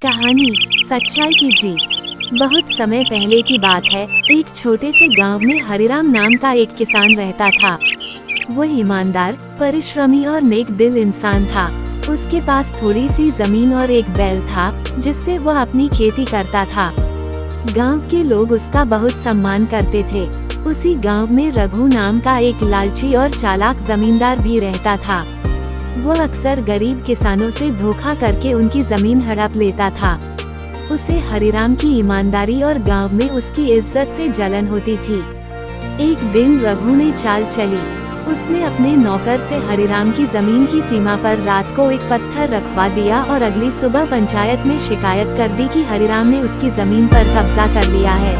कहानी सच्चाई की जीत। बहुत समय पहले की बात है। एक छोटे से गांव में हरिराम नाम का एक किसान रहता था। वो ईमानदार, परिश्रमी और नेक दिल इंसान था। उसके पास थोड़ी सी जमीन और एक बैल था, जिससे वह अपनी खेती करता था। गांव के लोग उसका बहुत सम्मान करते थे। उसी गांव में रघु नाम का एक लालची और चालाक जमींदार भी रहता था। वो अक्सर गरीब किसानों से धोखा करके उनकी जमीन हड़प लेता था। उसे हरिराम की ईमानदारी और गांव में उसकी इज्जत से जलन होती थी। एक दिन रघु ने चाल चली। उसने अपने नौकर से हरिराम की जमीन की सीमा पर रात को एक पत्थर रखवा दिया और अगली सुबह पंचायत में शिकायत कर दी कि हरिराम ने उसकी जमीन पर कब्जा कर लिया है।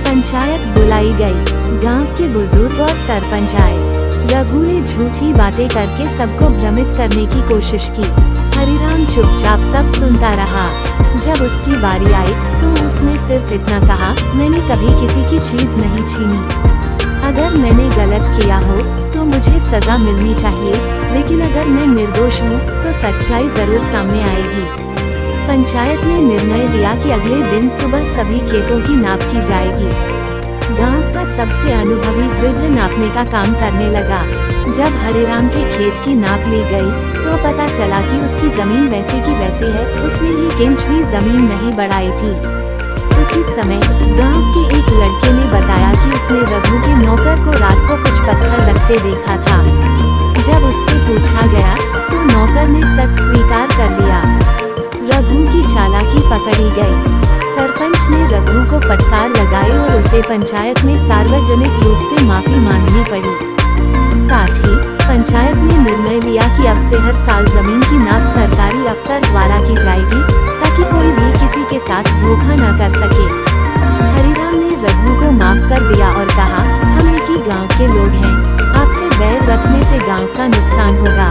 पंचायत बुलाई गई। गांव के बुजुर्ग और सरपंच आए। रघु ने झूठी बातें करके सबको भ्रमित करने की कोशिश की। हरिराम चुपचाप सब सुनता रहा। जब उसकी बारी आई तो उसने सिर्फ इतना कहा, मैंने कभी किसी की चीज नहीं छीनी। अगर मैंने गलत किया हो तो मुझे सजा मिलनी चाहिए, लेकिन अगर मैं निर्दोष हूँ तो सच्चाई जरूर सामने आएगी। पंचायत ने निर्णय लिया कि अगले दिन सुबह सभी खेतों की नाप की जाएगी। गांव का सबसे अनुभवी वृद्ध नापने का काम करने लगा। जब हरिराम के खेत की नाप ली गई तो पता चला कि उसकी जमीन वैसी की वैसी है। उसने एक इंच भी जमीन नहीं बढ़ाई थी। उसी समय गांव के एक लड़के ने बताया कि उसने रघु के नौकर को रात को कुछ पत्थर रखते देखा था। जब उससे पूछा गया तो नौकर ने सच स्वीकार कर लिया। रघु की चालाकी पकड़ी गई। सरपंच ने रघु को फटकार लगाई और उसे पंचायत में सार्वजनिक रूप से माफी मांगनी पड़ी। साथ ही पंचायत ने निर्णय लिया कि अब से हर साल जमीन की नाप सरकारी अफसर द्वारा की जाएगी, ताकि कोई भी किसी के साथ धोखा न कर सके। हरिराम ने रघु को माफ कर दिया और कहा, हम एक ही गाँव के लोग हैं, आपसे बैर रखने से गाँव का नुकसान होगा।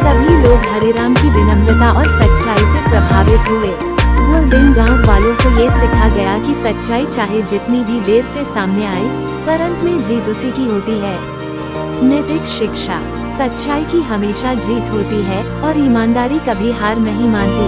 सभी लोग हरिराम की विनम्रता और सच्चाई से प्रभावित हुए। वो दिन गांव वालों को ये सिखा गया कि सच्चाई चाहे जितनी भी देर से सामने आए, पर अंत में जीत उसी की होती है। नैतिक शिक्षा। सच्चाई की हमेशा जीत होती है और ईमानदारी कभी हार नहीं मानती।